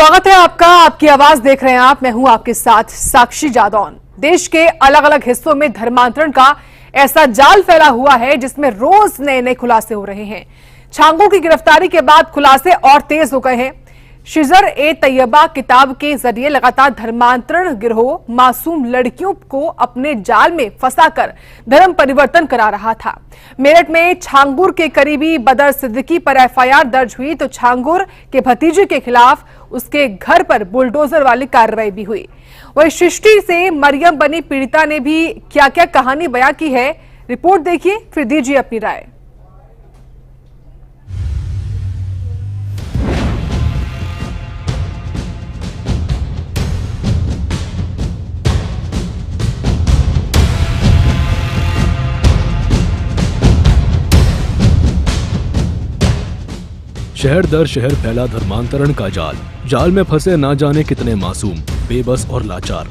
स्वागत है आपका। आपकी आवाज देख रहे हैं आप। मैं हूं आपके साथ साक्षी जादौन। देश के अलग अलग हिस्सों में धर्मांतरण का ऐसा जाल फैला हुआ है जिसमें रोज नए नए खुलासे हो रहे हैं। छांगू की गिरफ्तारी के बाद खुलासे और तेज हो गए हैं। शिजर ए तैयबा किताब के जरिए लगातार धर्मांतरण गिरोह मासूम लड़कियों को अपने जाल में फंसाकर धर्म परिवर्तन करा रहा था। मेरठ में छांगुर के करीबी बदर सिद्दीकी पर एफआईआर दर्ज हुई तो छांगुर के भतीजे के खिलाफ उसके घर पर बुलडोजर वाली कार्रवाई भी हुई। वहीं सृष्टि से मरियम बनी पीड़िता ने भी क्या क्या कहानी बयां की है, रिपोर्ट देखिए फिर दीजिए अपनी राय। शहर दर शहर फैला धर्मांतरण का जाल में फंसे ना जाने कितने मासूम, बेबस और लाचार।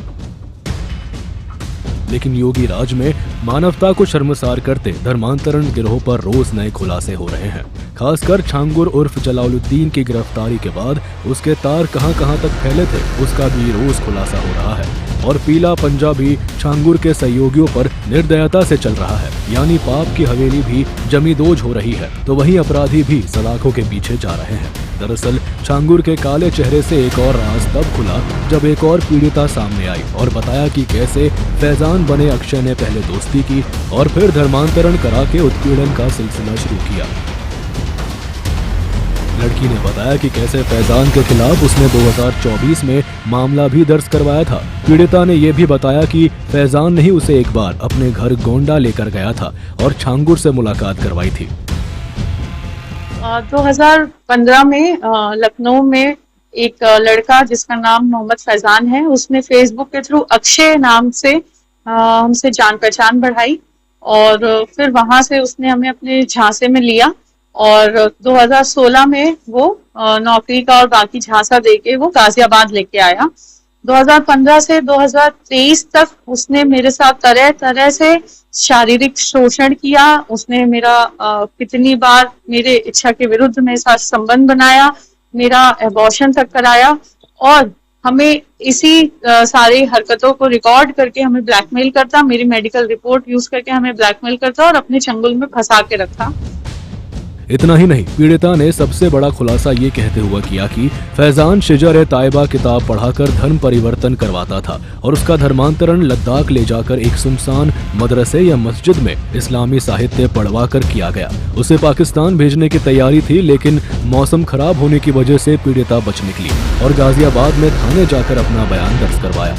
लेकिन योगी राज में मानवता को शर्मसार करते धर्मांतरण गिरोह पर रोज नए खुलासे हो रहे हैं। खासकर छांगुर उर्फ जलालुद्दीन की गिरफ्तारी के बाद उसके तार कहां तक फैले थे उसका भी रोज खुलासा हो रहा है। और पीला पंजा भी छांगुर के सहयोगियों पर निर्दयता से चल रहा है, यानी पाप की हवेली भी जमींदोज हो रही है तो वहीं अपराधी भी सलाखों के पीछे जा रहे हैं। दरअसल छांगुर के काले चेहरे से एक और राज तब खुला जब एक और पीड़िता सामने आई और बताया कि कैसे फैजान बने अक्षय ने पहले दोस्ती की और फिर धर्मांतरण करा के उत्पीड़न का सिलसिला शुरू किया। लड़की ने बताया कि कैसे फैजान के खिलाफ उसने 2024 में मामला भी दर्ज करवाया था। पीड़िता ने यह भी बताया कि फैजान ने ही उसे एक बार अपने घर गोंडा लेकर गया था और छांगुर से मुलाकात करवाई थी। 2015 में लखनऊ में एक लड़का जिसका नाम मोहम्मद फैजान है, उसने फेसबुक के थ्रू अक्षय नाम से हमसे जान पहचान बढ़ाई और फिर वहां से उसने हमें अपने झांसे में लिया और 2016 में वो नौकरी का और बाकी झांसा देके वो गाजियाबाद लेके आया। 2015 से 2023 तक उसने मेरे साथ तरह तरह से शारीरिक शोषण किया। उसने मेरा कितनी बार मेरे इच्छा के विरुद्ध मेरे साथ संबंध बनाया, मेरा एबॉर्शन तक कराया और हमें इसी सारी हरकतों को रिकॉर्ड करके हमें ब्लैकमेल करता, मेरी मेडिकल रिपोर्ट यूज करके हमें ब्लैकमेल करता और अपने चंगुल में फंसा के रखा। इतना ही नहीं, पीड़िता ने सबसे बड़ा खुलासा ये कहते हुए किया कि फैजान शिजर ए ताइबा किताब पढ़ाकर धर्म परिवर्तन करवाता था और उसका धर्मांतरण लद्दाख ले जाकर एक सुनसान मदरसे या मस्जिद में इस्लामी साहित्य पढ़वा कर किया गया। उसे पाकिस्तान भेजने की तैयारी थी लेकिन मौसम खराब होने की वजह से पीड़िता बच निकली और गाजियाबाद में थाने जाकर अपना बयान दर्ज करवाया।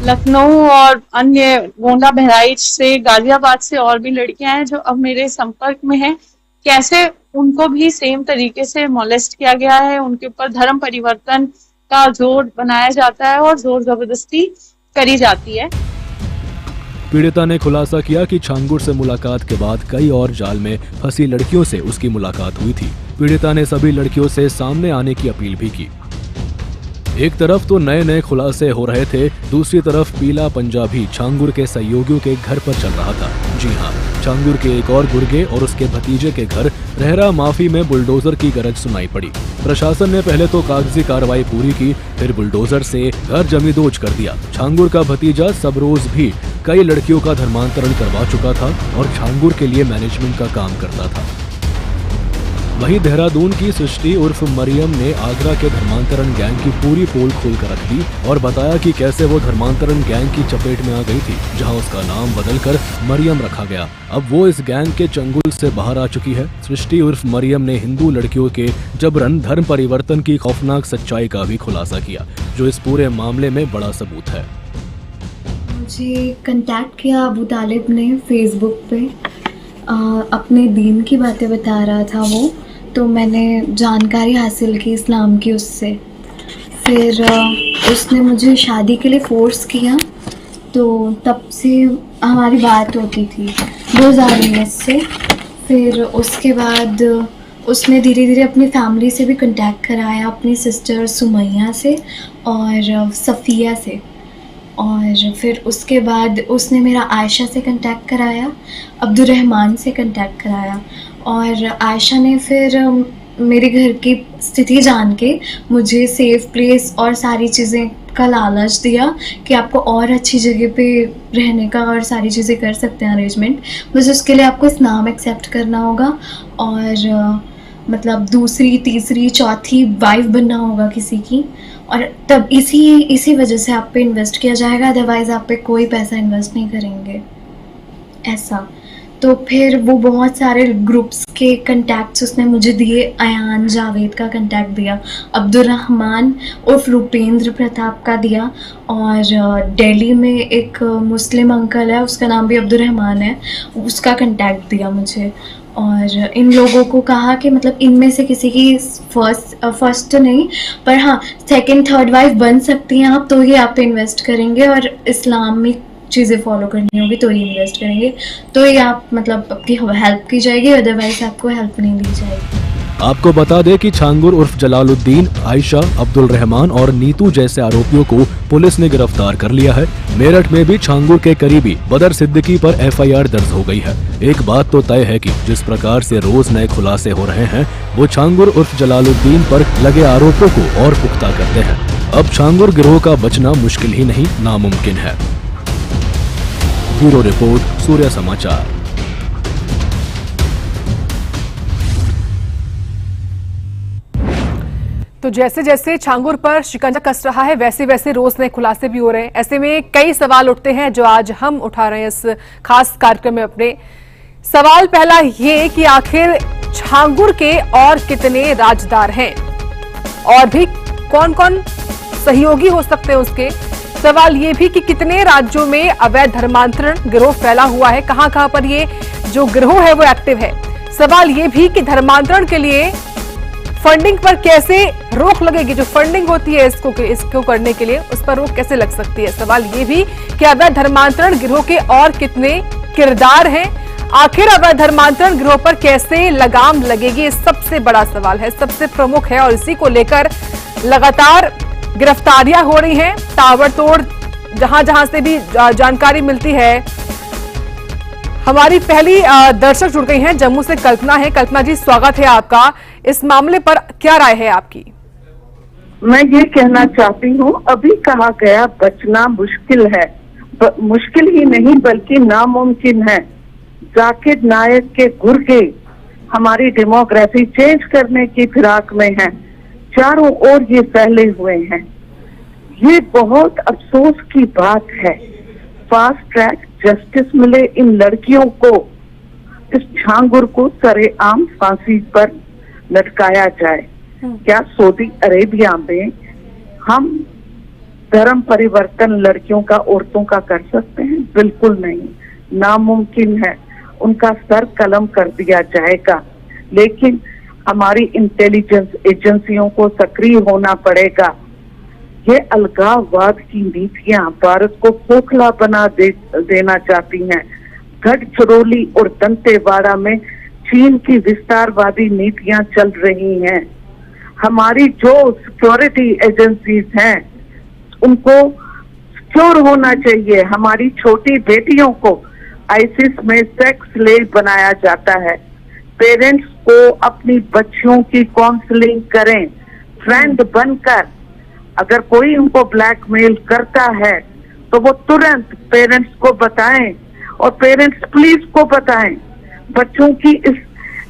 लखनऊ और अन्य गोंडा बहराइच से गाजियाबाद से और भी लड़कियां हैं जो अब मेरे संपर्क में हैं। कैसे उनको भी सेम तरीके से मोलेस्ट किया गया है, उनके ऊपर धर्म परिवर्तन का जोर बनाया जाता है और जोर जबरदस्ती करी जाती है। पीड़िता ने खुलासा किया कि छांगुर से मुलाकात के बाद कई और जाल में फंसी लड़कियों से उसकी मुलाकात हुई थी। पीड़िता ने सभी लड़कियों से सामने आने की अपील भी की। एक तरफ तो नए नए खुलासे हो रहे थे, दूसरी तरफ पीला पंजाबी छांगुर के सहयोगियों के घर पर चल रहा था। जी हाँ, छांगुर के एक और गुर्गे और उसके भतीजे के घर रहरा माफी में बुलडोजर की गरज सुनाई पड़ी। प्रशासन ने पहले तो कागजी कार्रवाई पूरी की, फिर बुलडोजर से घर जमींदोज कर दिया। छांगुर का भतीजा सबरोज भी कई लड़कियों का धर्मांतरण करवा चुका था और छांगुर के लिए मैनेजमेंट का काम करता था। वहीं देहरादून की सृष्टि उर्फ मरियम ने आगरा के धर्मांतरण गैंग की पूरी पोल खोल कर रख दी और बताया कि कैसे वो धर्मांतरण गैंग की चपेट में आ गई थी, जहां उसका नाम बदलकर मरियम रखा गया। अब वो इस गैंग के चंगुल से बाहर आ चुकी है। सृष्टि उर्फ मरियम ने हिंदू लड़कियों के जबरन धर्म परिवर्तन की खौफनाक सच्चाई का भी खुलासा किया, जो इस पूरे मामले में बड़ा सबूत है। मुझे कांटेक्ट किया अबू तालिब ने फेसबुक पे, अपने दीन की बातें बता रहा था वो, तो मैंने जानकारी हासिल की इस्लाम की उससे। फिर उसने मुझे शादी के लिए फ़ोर्स किया, तो तब से हमारी बात होती थी 2019 से। फिर उसके बाद उसने धीरे धीरे अपनी फैमिली से भी कांटेक्ट कराया, अपनी सिस्टर सुमैया से और सफ़िया से। और फिर उसके बाद उसने मेरा आयशा से कांटेक्ट कराया, अब्दुर्रहमान से कांटेक्ट कराया और आयशा ने फिर मेरे घर की स्थिति जान के मुझे सेफ प्लेस और सारी चीज़ें का लालच दिया कि आपको और अच्छी जगह पे रहने का और सारी चीज़ें कर सकते हैं अरेंजमेंट, बस उसके लिए आपको इस्लाम एक्सेप्ट करना होगा और मतलब दूसरी तीसरी चौथी वाइफ बनना होगा किसी की, और तब इसी वजह से आप पे इन्वेस्ट किया जाएगा, अदरवाइज़ आप पे कोई पैसा इन्वेस्ट नहीं करेंगे ऐसा। तो फिर वो बहुत सारे ग्रुप्स के कंटैक्ट्स उसने मुझे दिए, अयान जावेद का कंटैक्ट दिया, अब्दुर्रहमान उर्फ रुपेंद्र प्रताप का दिया, और दिल्ली में एक मुस्लिम अंकल है उसका नाम भी अब्दुर्रहमान है, उसका कंटैक्ट दिया मुझे। और इन लोगों को कहा कि मतलब इनमें से किसी की फर्स्ट तो नहीं पर हाँ सेकंड थर्ड वाइफ बन सकती हैं आप, तो ही आप पे इन्वेस्ट करेंगे और इस्लामिक चीज़ें फॉलो करनी होगी तो ही इन्वेस्ट करेंगे, तो ये आप मतलब आपकी हेल्प की जाएगी, अदरवाइज आपको हेल्प नहीं दी जाएगी। आपको बता दें कि छांगुर उर्फ जलालुद्दीन, आयशा, अब्दुल रहमान और नीतू जैसे आरोपियों को पुलिस ने गिरफ्तार कर लिया है। मेरठ में भी छांगुर के करीबी बदर सिद्दीकी पर एफआईआर दर्ज हो गई है। एक बात तो तय है कि जिस प्रकार से रोज नए खुलासे हो रहे हैं, वो छांगुर उर्फ जलालुद्दीन पर लगे आरोपों को और पुख्ता करते हैं। अब छांगुर गिरोह का बचना मुश्किल ही नहीं, नामुमकिन है। ब्यूरो रिपोर्ट, सूर्य समाचार। तो जैसे जैसे छांगुर पर शिकंजा कस रहा है, वैसे वैसे रोज नए खुलासे भी हो रहे हैं। ऐसे में कई सवाल उठते हैं जो आज हम उठा रहे हैं इस खास कार्यक्रम में अपने। सवाल पहला ये कि आखिर छांगुर के और कितने राजदार हैं और भी कौन कौन सहयोगी हो सकते हैं उसके। सवाल ये भी कि कितने राज्यों में अवैध धर्मांतरण गिरोह फैला हुआ है, कहां पर ये जो गिरोह है वो एक्टिव है। सवाल ये भी कि धर्मांतरण के लिए फंडिंग पर कैसे रोक लगेगी, जो फंडिंग होती है इसको करने के लिए उस पर रोक कैसे लग सकती है। सवाल ये भी कि अवैध धर्मांतरण गिरोह के और कितने किरदार हैं, आखिर अवैध धर्मांतरण गिरोह पर कैसे लगाम लगेगी, ये सबसे बड़ा सवाल है, सबसे प्रमुख है और इसी को लेकर लगातार गिरफ्तारियां हो रही हैं। ताबड़तोड़ जहां जहां से भी जानकारी मिलती है। हमारी पहली दर्शक जुड़ गई हैं, जम्मू से कल्पना है। कल्पना जी, स्वागत है आपका। इस मामले पर क्या राय है आपकी? मैं ये कहना चाहती हूँ, अभी कहा गया बचना मुश्किल है, मुश्किल ही नहीं बल्कि नामुमकिन है। जाकिर नायक के गुर्गे हमारी डेमोग्राफी चेंज करने की फिराक में हैं, चारों ओर ये फैले हुए हैं। ये बहुत अफसोस की बात है। फास्ट ट्रैक जस्टिस मिले इन लड़कियों को, इस छांगुर को सरेआम फांसी पर लटकाया जाए। क्या सऊदी अरेबिया में हम धर्म परिवर्तन लड़कियों का, औरतों का कर सकते हैं? बिल्कुल नहीं, नामुमकिन है। उनका सर कलम कर दिया जाएगा, लेकिन हमारी इंटेलिजेंस एजेंसियों को सक्रिय होना पड़ेगा। ये अलगाववाद की नीतियां भारत को खोखला बना देना चाहती हैं। गढ़चिरौली और दंतेवाड़ा में चीन की विस्तारवादी नीतियां चल रही हैं। हमारी जो सिक्योरिटी एजेंसीज हैं उनको सिक्योर होना चाहिए। हमारी छोटी बेटियों को आईसिस में सेक्स स्लेव बनाया जाता है। पेरेंट्स को अपनी बच्चियों की काउंसलिंग करें, फ्रेंड बनकर। अगर कोई उनको ब्लैकमेल करता है तो वो तुरंत पेरेंट्स को बताएं और पेरेंट्स पुलिस को बताएं। बच्चों की इस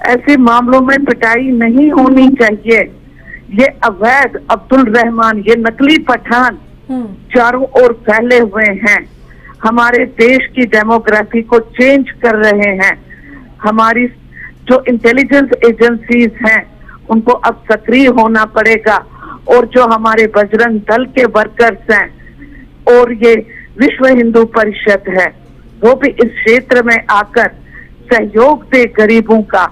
ऐसे मामलों में पिटाई नहीं होनी चाहिए। ये अवैध अब्दुल रहमान, ये नकली पठान चारों ओर फैले हुए हैं, हमारे देश की डेमोग्राफी को चेंज कर रहे हैं। हमारी जो इंटेलिजेंस एजेंसीज हैं उनको अब सक्रिय होना पड़ेगा, और जो हमारे बजरंग दल के वर्कर्स हैं और ये विश्व हिंदू परिषद है, वो भी इस क्षेत्र में आकर सहयोग दे गरीबों का,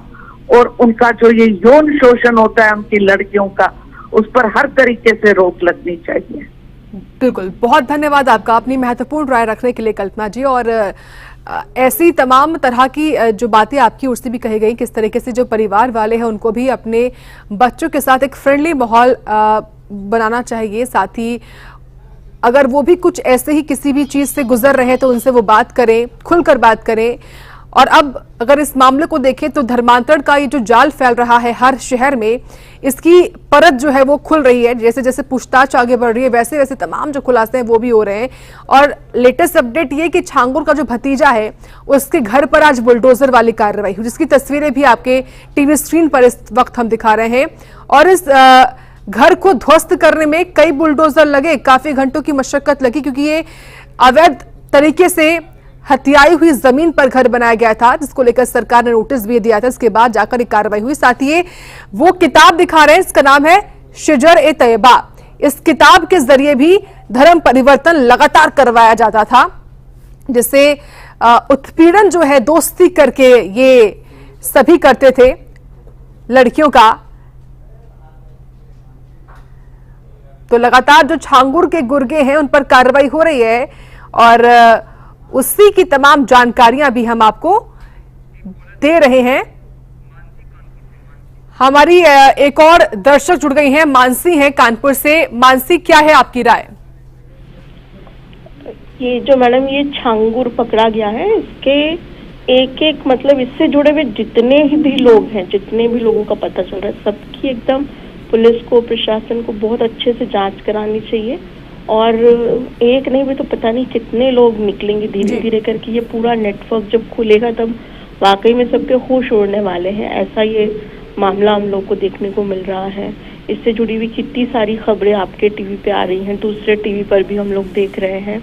और उनका जो ये यौन शोषण होता है उनकी लड़कियों का, उस पर हर तरीके से रोक लगनी चाहिए। बिल्कुल, बहुत धन्यवाद आपका अपनी महत्वपूर्ण राय रखने के लिए कल्पना जी। और ऐसी तमाम तरह की जो बातें आपकी ओर से भी कही गई, किस तरीके से जो परिवार वाले हैं उनको भी अपने बच्चों के साथ एक फ्रेंडली माहौल बनाना चाहिए। साथ ही अगर वो भी कुछ ऐसे ही किसी भी चीज़ से गुजर रहे हैं तो उनसे वो बात करें, खुलकर बात करें। और अब अगर इस मामले को देखें तो धर्मांतरण का ये जो जाल फैल रहा है हर शहर में, इसकी परत जो है वो खुल रही है। जैसे जैसे पूछताछ आगे बढ़ रही है वैसे वैसे तमाम जो खुलासे हैं वो भी हो रहे हैं। और लेटेस्ट अपडेट ये कि छांगुर का जो भतीजा है उसके घर पर आज बुलडोजर वाली कार्रवाई हुई, जिसकी तस्वीरें भी आपके टीवी स्क्रीन पर इस वक्त हम दिखा रहे हैं। और इस घर को ध्वस्त करने में कई बुलडोजर लगे, काफी घंटों की मशक्कत लगी, क्योंकि ये अवैध तरीके से हथियाई हुई जमीन पर घर बनाया गया था, जिसको लेकर सरकार ने नोटिस भी दिया था। इसके बाद जाकर एक कार्रवाई हुई। साथ ही वो किताब दिखा रहे हैं, इसका नाम है शिजर-ए-तैयबा। इस किताब के जरिए भी धर्म परिवर्तन लगातार करवाया जाता था, जिससे उत्पीड़न जो है दोस्ती करके ये सभी करते थे लड़कियों का। तो लगातार जो छांगुर के गुर्गे हैं उन पर कार्रवाई हो रही है और उसी की तमाम जानकारियां भी हम आपको दे रहे हैं। हमारी एक और दर्शक जुड़ गई हैं, मानसी हैं कानपुर से। मानसी, क्या है आपकी राय? ये जो मैडम ये छांगुर पकड़ा गया है, इसके एक एक मतलब इससे जुड़े हुए जितने भी लोग हैं, जितने भी लोगों का पता चल रहा है, सबकी एकदम पुलिस को, प्रशासन को बहुत अच्छे से जांच करानी चाहिए। और एक नहीं भी तो पता नहीं कितने लोग निकलेंगे धीरे धीरे करके। ये पूरा नेटवर्क जब खुलेगा तब वाकई में सबके होश उड़ने वाले हैं। ऐसा ये मामला हम लोग को देखने को मिल रहा है। इससे जुड़ी हुई कितनी सारी खबरें आपके टीवी पे आ रही हैं, दूसरे टीवी पर भी हम लोग देख रहे हैं।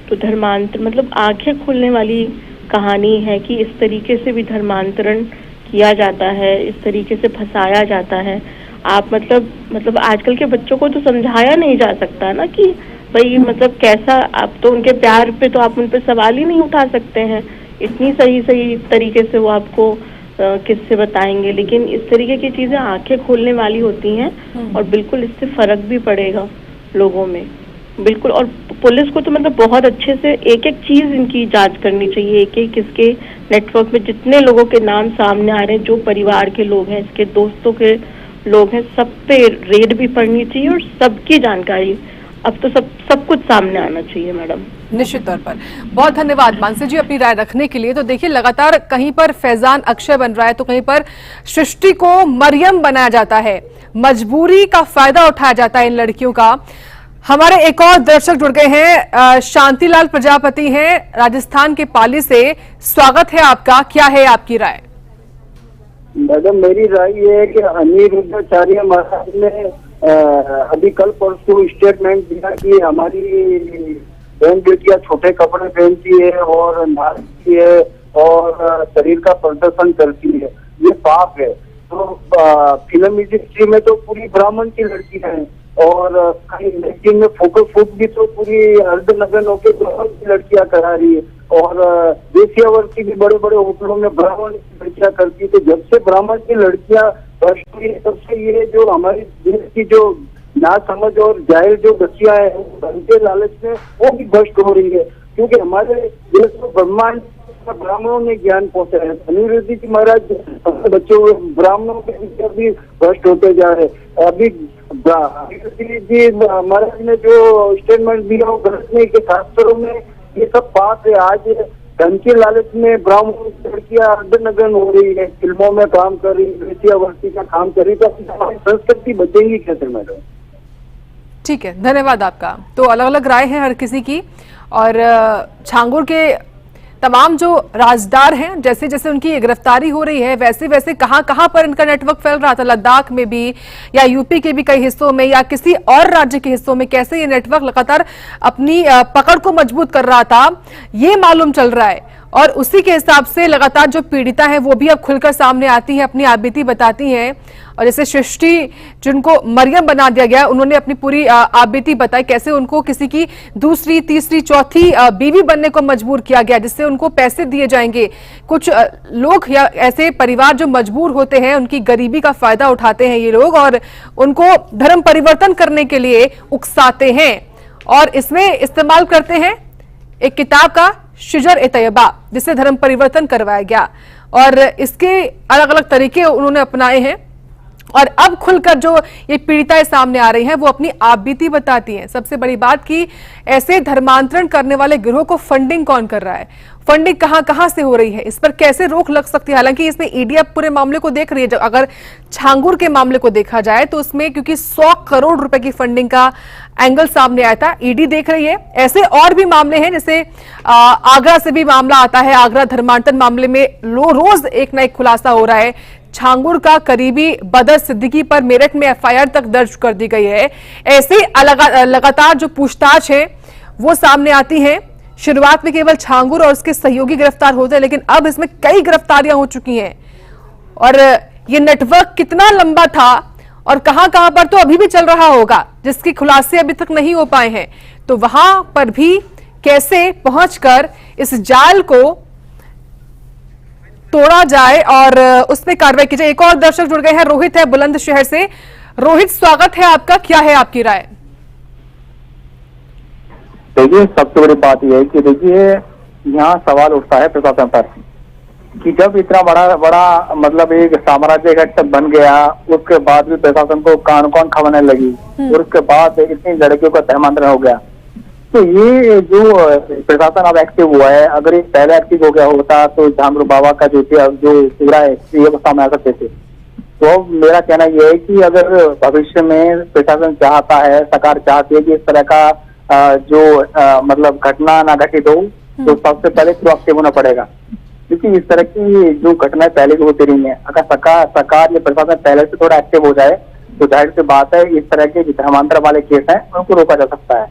तो धर्मांतरण मतलब आंखें खोलने वाली कहानी है कि इस तरीके से भी धर्मांतरण किया जाता है, इस तरीके से फंसाया जाता है। आप मतलब आजकल के बच्चों को तो समझाया नहीं जा सकता ना कि भाई मतलब कैसा, आप तो उनके प्यार पे तो आप उन पे सवाल ही नहीं उठा सकते हैं। इतनी सही तरीके से वो आपको किससे बताएंगे। लेकिन इस तरीके की चीजें आंखें खोलने वाली होती हैं और बिल्कुल इससे फर्क भी पड़ेगा लोगों में, बिल्कुल। और पुलिस को तो मतलब बहुत अच्छे से एक एक चीज इनकी जांच करनी चाहिए। एक एक इसके नेटवर्क में जितने लोगों के नाम सामने आ रहे हैं, जो परिवार के लोग हैं, इसके दोस्तों के लोग हैं, सब पे रेड भी पड़नी चाहिए और सबकी जानकारी अब तो सब कुछ सामने आना चाहिए मैडम। निश्चित तौर पर बहुत धन्यवाद मानसी जी अपनी राय रखने के लिए। तो देखिए लगातार कहीं पर फैजान अक्षय बन रहा है तो कहीं पर सृष्टि को मरियम बनाया जाता है, मजबूरी का फायदा उठाया जाता है इन लड़कियों का। हमारे एक और दर्शक जुड़ गए हैं, शांतिलाल प्रजापति हैं राजस्थान के पाली से। स्वागत है आपका, क्या है आपकी राय? मैडम मेरी राय ये है कि अनिरुद्धाचार्य महाराज ने अभी कल परसों स्टेटमेंट दिया कि हमारी बहन बेटियां छोटे कपड़े पहनती है और नाचती है और शरीर का प्रदर्शन करती है, ये पाप है। तो फिल्म इंडस्ट्री में तो पूरी ब्राह्मण की लड़कियां हैं और कहीं लड़की में फोकस फूट भी तो पूरी अर्धनग्न होकर ब्राह्मण की लड़कियां करा रही है। और वेश्यावृत्ति भी बड़े बड़े होटलों में ब्राह्मण की लड़कियां करती है। तो जब से ब्राह्मण की लड़कियां भ्रष्ट हुई तब से ये जो हमारी देश की जो ना समझ और जाहिर जो बच्चियां हैं धन के लालच में वो भी भ्रष्ट हो रही है, क्योंकि हमारे देश को ब्रह्मांड ब्राह्मणों ने ज्ञान पहुंचाया है। अनिरुद्ध जी महाराज बच्चे हुए ब्राह्मणों के भीतर भी भ्रष्ट होते जा रहे। अभी जी महाराज ने जो स्टेटमेंट दिया वो गलत नहीं के शास्त्रों में ये सब पाप है। आज धन के लालच में ब्राह्मण लड़कियां अर्धनग्न हो रही है, फिल्मों में काम कर रही, वेश्यावृत्ति का काम कर रही, तो हमारी संस्कृति बचेंगी कैसे मैडम? ठीक है, धन्यवाद आपका। तो अलग अलग राय है हर किसी की। और छांगुर के तमाम जो राजदार हैं, जैसे जैसे उनकी गिरफ्तारी हो रही है वैसे वैसे कहां पर इनका नेटवर्क फैल रहा था, लद्दाख में भी या यूपी के भी कई हिस्सों में या किसी और राज्य के हिस्सों में, कैसे ये नेटवर्क लगातार अपनी पकड़ को मजबूत कर रहा था ये मालूम चल रहा है। और उसी के हिसाब से लगातार जो पीड़िता है वो भी अब खुलकर सामने आती है, अपनी आपबीती बताती हैं। और जैसे सृष्टि जिनको मरियम बना दिया गया, उन्होंने अपनी पूरी आपबीती बताई, कैसे उनको किसी की दूसरी तीसरी चौथी बीवी बनने को मजबूर किया गया, जिससे उनको पैसे दिए जाएंगे। कुछ लोग या ऐसे परिवार जो मजबूर होते हैं, उनकी गरीबी का फायदा उठाते हैं ये लोग और उनको धर्म परिवर्तन करने के लिए उकसाते हैं और इसमें इस्तेमाल करते हैं एक किताब का शिजर-ए-तैयबा, जिससे धर्म परिवर्तन करवाया गया। और इसके अलग अलग तरीके उन्होंने अपनाए हैं और अब खुलकर जो ये पीड़िताएं सामने आ रही हैं वो अपनी आपबीती बताती हैं। सबसे बड़ी बात कि ऐसे धर्मांतरण करने वाले गिरोह को फंडिंग कौन कर रहा है, फंडिंग कहां से हो रही है, इस पर कैसे रोक लग सकती है। हालांकि इसमें ईडी अब पूरे मामले को देख रही है। अगर छांगुर के मामले को देखा जाए तो उसमें क्योंकि 100 करोड़ रुपए की फंडिंग का एंगल सामने आया था, ईडी देख रही है। ऐसे और भी मामले हैं, जैसे आगरा से भी मामला आता है। आगरा धर्मांतरण मामले में रोज एक ना एक खुलासा हो रहा है। छांगुर का करीबी बदर सिद्दीकी पर मेरठ में एफआईआर तक दर्ज कर दी गई है। ऐसे लगातार जो पूछताछ है वो सामने आती है। शुरुआत में केवल छांगुर और उसके सहयोगी गिरफ्तार होते हैं, लेकिन अब इसमें कई गिरफ्तारियां हो चुकी हैं। और ये नेटवर्क कितना लंबा था और कहां पर तो अभी भी चल रहा होगा, जिसके खुलासे अभी तक नहीं हो पाए हैं। तो वहां पर भी कैसे पहुंचकर इस जाल को तोड़ा जाए और उसमें कार्रवाई की जाए। एक और दर्शक जुड़ गए हैं, रोहित है बुलंदशहर से। रोहित, स्वागत है आपका, क्या है आपकी राय? देखिए, सबसे बड़ी बात यह है कि देखिए यहाँ सवाल उठता है प्रशासन पर कि जब इतना बड़ा मतलब एक साम्राज्य का बन गया, उसके बाद भी प्रशासन को कान खबरने लगी और उसके बाद इतनी लड़कियों का धर्मांतरण हो गया। तो ये जो प्रशासन अब एक्टिव हुआ है, अगर ये पहले एक्टिव हो गया होता तो झांगुर बाबा का जो पूरा है ये सामने आ सकते थे। तो मेरा कहना यह है कि अगर भविष्य में प्रशासन चाहता है, सरकार चाहती है कि इस तरह का मतलब घटना ना घटित हो, तो सबसे पहले प्रोएक्टिव होना पड़ेगा। क्योंकि इस तरह की जो घटनाएं पहले भी होती रही हैं, अगर सरकार या प्रशासन पहले से थोड़ा एक्टिव हो जाए तो जाहिर सी बात है इस तरह के जो धर्मांतरण वाले केस हैं उनको रोका जा सकता है।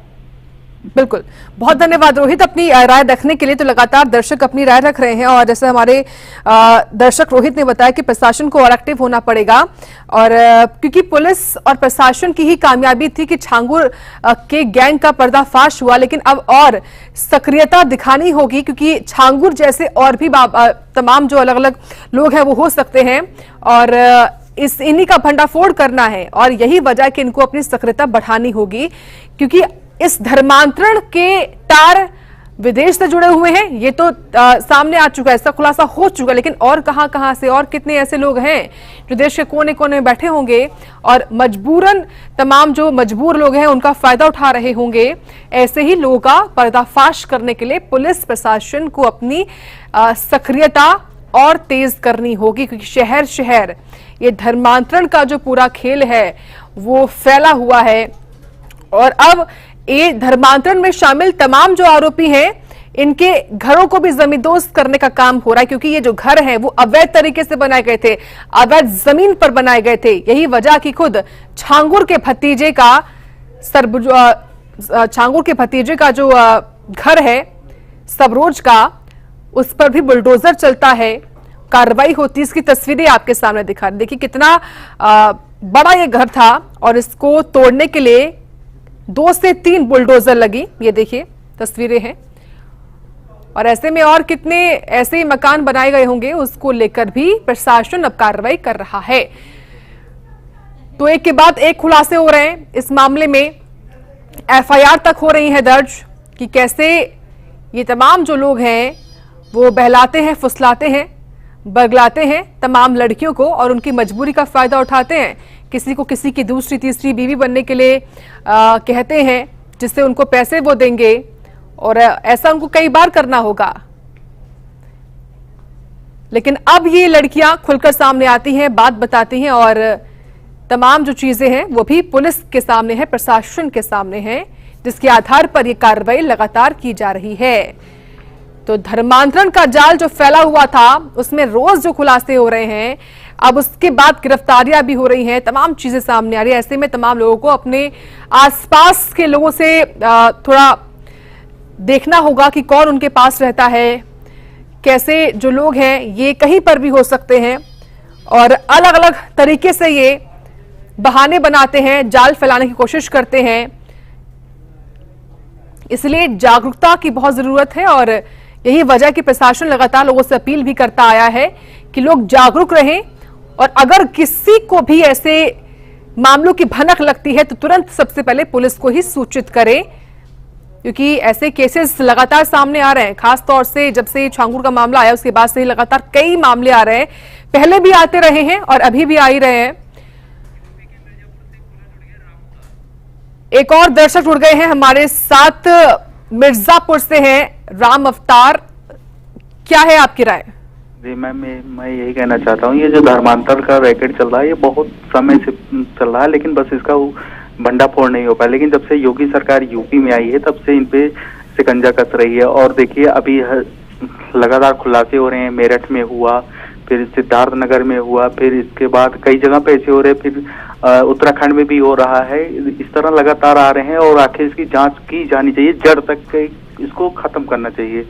बिल्कुल, बहुत धन्यवाद रोहित अपनी राय रखने के लिए। तो लगातार दर्शक अपनी राय रख रहे हैं और जैसे हमारे दर्शक रोहित ने बताया कि प्रशासन को और एक्टिव होना पड़ेगा। और क्योंकि पुलिस और प्रशासन की ही कामयाबी थी कि छांगुर के गैंग का पर्दाफाश हुआ, लेकिन अब और सक्रियता दिखानी होगी, क्योंकि छांगुर जैसे और भी तमाम जो अलग अलग लोग हैं वो हो सकते हैं और इन्हीं का भंडाफोड़ करना है। और यही वजह कि इनको अपनी सक्रियता बढ़ानी होगी, क्योंकि इस धर्मांतरण के तार विदेश से जुड़े हुए हैं, ये तो सामने आ चुका है, इसका खुलासा हो चुका है। लेकिन और कहां से और कितने ऐसे लोग हैं जो देश के कोने कोने में बैठे होंगे और मजबूरन तमाम जो मजबूर लोग हैं उनका फायदा उठा रहे होंगे। ऐसे ही लोगों का पर्दाफाश करने के लिए पुलिस प्रशासन को अपनी सक्रियता और तेज करनी होगी, क्योंकि शहर शहर ये धर्मांतरण का जो पूरा खेल है वो फैला हुआ है। और अब ये धर्मांतरण में शामिल तमाम जो आरोपी हैं इनके घरों को भी जमींदोज करने का काम हो रहा है, क्योंकि ये जो घर हैं वो अवैध तरीके से बनाए गए थे, अवैध जमीन पर बनाए गए थे। यही वजह कि खुद छांगुर के भतीजे का जो घर है सबरोज का, उस पर भी बुलडोजर चलता है, कार्रवाई होती है। इसकी तस्वीरें आपके सामने दिखा रहे। देखिए कितना बड़ा ये घर था और इसको तोड़ने के लिए 2 से 3 बुलडोजर लगी। ये देखिए तस्वीरें हैं। और ऐसे में और कितने ऐसे ही मकान बनाए गए होंगे, उसको लेकर भी प्रशासन अब कार्रवाई कर रहा है। तो एक के बाद एक खुलासे हो रहे हैं इस मामले में। एफआईआर तक हो रही है दर्ज कि कैसे ये तमाम जो लोग हैं वो बहलाते हैं, फुसलाते हैं, बगलाते हैं तमाम लड़कियों को और उनकी मजबूरी का फायदा उठाते हैं। किसी को किसी की दूसरी तीसरी बीवी बनने के लिए कहते हैं, जिससे उनको पैसे वो देंगे और ऐसा उनको कई बार करना होगा। लेकिन अब ये लड़कियां खुलकर सामने आती हैं, बात बताती हैं और तमाम जो चीजें हैं वो भी पुलिस के सामने है, प्रशासन के सामने है, जिसके आधार पर यह कार्रवाई लगातार की जा रही है। तो धर्मांतरण का जाल जो फैला हुआ था उसमें रोज जो खुलासे हो रहे हैं, अब उसके बाद गिरफ्तारियां भी हो रही हैं, तमाम चीजें सामने आ रही है। ऐसे में तमाम लोगों को अपने आसपास के लोगों से थोड़ा देखना होगा कि कौन उनके पास रहता है, कैसे जो लोग हैं ये कहीं पर भी हो सकते हैं और अलग अलग तरीके से ये बहाने बनाते हैं, जाल फैलाने की कोशिश करते हैं। इसलिए जागरूकता की बहुत जरूरत है और यही वजह कि प्रशासन लगातार लोगों से अपील भी करता आया है कि लोग जागरूक रहें और अगर किसी को भी ऐसे मामलों की भनक लगती है तो तुरंत सबसे पहले पुलिस को ही सूचित करें, क्योंकि ऐसे केसेस लगातार सामने आ रहे हैं। खास तौर से जब से छांगुर का मामला आया उसके बाद से लगातार कई मामले आ रहे हैं, पहले भी आते रहे हैं और अभी भी आ ही रहे हैं। एक और दर्शक जुड़ गए हैं हमारे साथ, मिर्जापुर से हैं राम अवतार, क्या है आपकी राय? जी मैम, मैं यही कहना चाहता हूँ, ये जो धर्मांतर का रैकेट चल रहा है ये बहुत समय से चल रहा है, लेकिन बस इसका भंडाफोड़ नहीं हो पाया। लेकिन जब से योगी सरकार यूपी में आई है तब से इन पे शिकंजा कस रही है। और देखिए अभी लगातार खुलासे हो रहे हैं, मेरठ में हुआ, फिर सिद्धार्थ नगर में हुआ, फिर इसके बाद कई जगह पे ऐसे हो रहे, फिर उत्तराखंड में भी हो रहा है। इस तरह लगातार आ रहे हैं और आखिर इसकी जांच की जानी चाहिए, जड़ तक इसको खत्म करना चाहिए।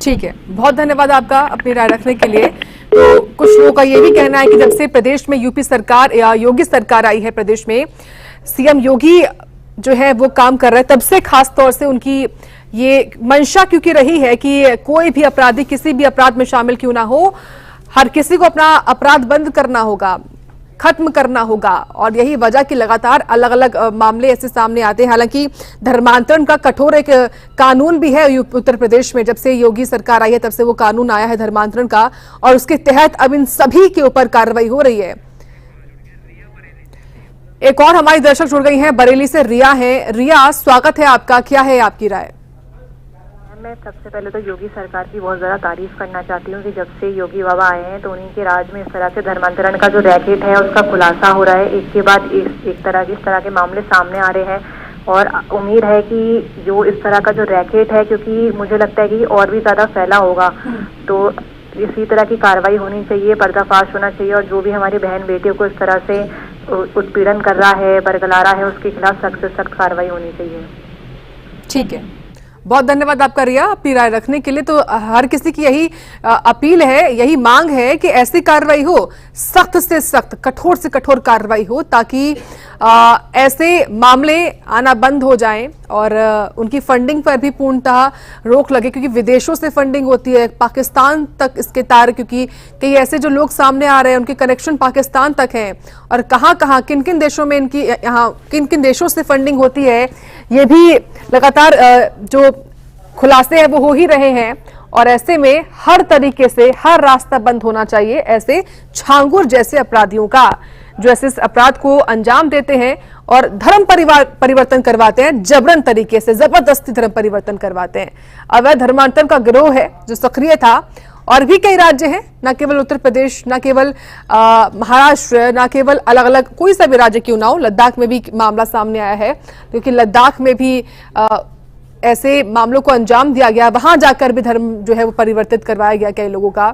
ठीक है, बहुत धन्यवाद आपका अपनी राय रखने के लिए। तो कुछ लोगों का ये भी कहना है कि जब से प्रदेश में यूपी सरकार या योगी सरकार आई है, प्रदेश में सीएम योगी जो है वो काम कर रहे हैं, तब से खास तौर से उनकी ये मंशा क्योंकि रही है कि कोई भी अपराधी किसी भी अपराध में शामिल क्यों ना हो, हर किसी को अपना अपराध बंद करना होगा, खत्म करना होगा। और यही वजह कि लगातार अलग अलग मामले ऐसे सामने आते हैं। हालांकि धर्मांतरण का कठोर एक कानून भी है उत्तर प्रदेश में, जब से योगी सरकार आई है तब से वो कानून आया है धर्मांतरण का, और उसके तहत अब इन सभी के ऊपर कार्रवाई हो रही है। एक और हमारी दर्शक जुड़ गई हैं, बरेली से रिया है। रिया, स्वागत है आपका, क्या है आपकी राय? मैं सबसे पहले तो योगी सरकार की बहुत ज़्यादा तारीफ करना चाहती हूँ कि जब से योगी बाबा आए हैं तो उन्हीं के राज में इस तरह से धर्मांतरण का जो रैकेट है उसका खुलासा हो रहा है। एक के बाद इस तरह के मामले सामने आ रहे हैं और उम्मीद है कि जो इस तरह का जो रैकेट है, क्योंकि मुझे लगता है कि और भी ज़्यादा फैला होगा, तो इसी तरह की कार्रवाई होनी चाहिए, पर्दाफाश होना चाहिए। और जो भी हमारी बहन बेटियों को इस तरह से उत्पीड़न कर रहा है, बरगला रहा है, उसके खिलाफ सख्त से सख्त कार्रवाई होनी चाहिए। ठीक है, बहुत धन्यवाद आपका रिया अपनी राय रखने के लिए। तो हर किसी की यही अपील है, यही मांग है कि ऐसी कार्रवाई हो, सख्त से सख्त, कठोर से कठोर कार्रवाई हो, ताकि ऐसे मामले आना बंद हो जाएं और उनकी फंडिंग पर भी पूर्णतः रोक लगे, क्योंकि विदेशों से फंडिंग होती है, पाकिस्तान तक इसके तार, क्योंकि कई ऐसे जो लोग सामने आ रहे हैं उनके कनेक्शन पाकिस्तान तक हैं, और कहां किन किन देशों में इनकी, यहाँ किन किन देशों से फंडिंग होती है, ये भी लगातार जो खुलासे हैं वो हो ही रहे हैं। और ऐसे में हर तरीके से हर रास्ता बंद होना चाहिए ऐसे छांगुर जैसे अपराधियों का, जो ऐसे अपराध को अंजाम देते हैं और धर्म परिवर्तन करवाते हैं, जबरन तरीके से जबरदस्ती धर्म परिवर्तन करवाते हैं। अवैध धर्मांतरण का गिरोह है जो सक्रिय था, और भी कई राज्य हैं, न केवल उत्तर प्रदेश, न केवल महाराष्ट्र, न केवल अलग अलग कोई सा भी राज्य क्यों ना हो, लद्दाख में भी मामला सामने आया है, क्योंकि लद्दाख में भी ऐसे मामलों को अंजाम दिया गया, वहां जाकर भी धर्म जो है वो परिवर्तित करवाया गया कई लोगों का,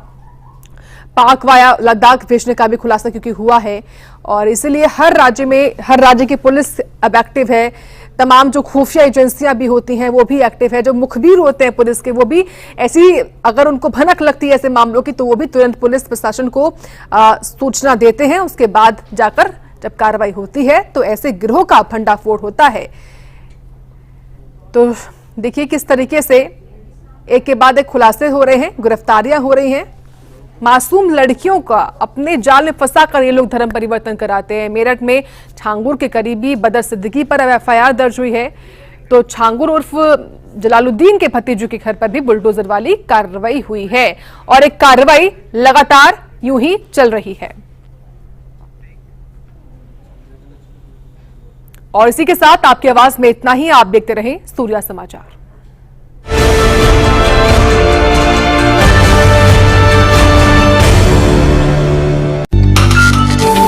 पाक वाया लद्दाख भेजने का भी खुलासा क्योंकि हुआ है। और इसलिए हर राज्य की पुलिस अब एक्टिव है, तमाम जो खुफिया एजेंसियां भी होती हैं वो भी एक्टिव है, जो मुखबिर होते हैं पुलिस के वो भी ऐसी, अगर उनको भनक लगती है ऐसे मामलों की तो वो भी तुरंत पुलिस प्रशासन को सूचना देते हैं। उसके बाद जाकर जब कार्रवाई होती है तो ऐसे गिरोह का भंडाफोड़ होता है। तो देखिए किस तरीके से एक के बाद एक खुलासे हो रहे हैं, गिरफ्तारियां हो रही हैं, मासूम लड़कियों का अपने जाल में फंसाकर ये लोग धर्म परिवर्तन कराते हैं। मेरठ में छांगुर के करीबी बदर सिद्दीकी पर एफआईआर दर्ज हुई है, तो छांगुर उर्फ जलालुद्दीन के भतीजे के घर पर भी बुलडोजर वाली कार्रवाई हुई है, और एक कार्रवाई लगातार यूं ही चल रही है। और इसी के साथ आपकी आवाज में इतना ही। आप देखते रहें सूर्या समाचार।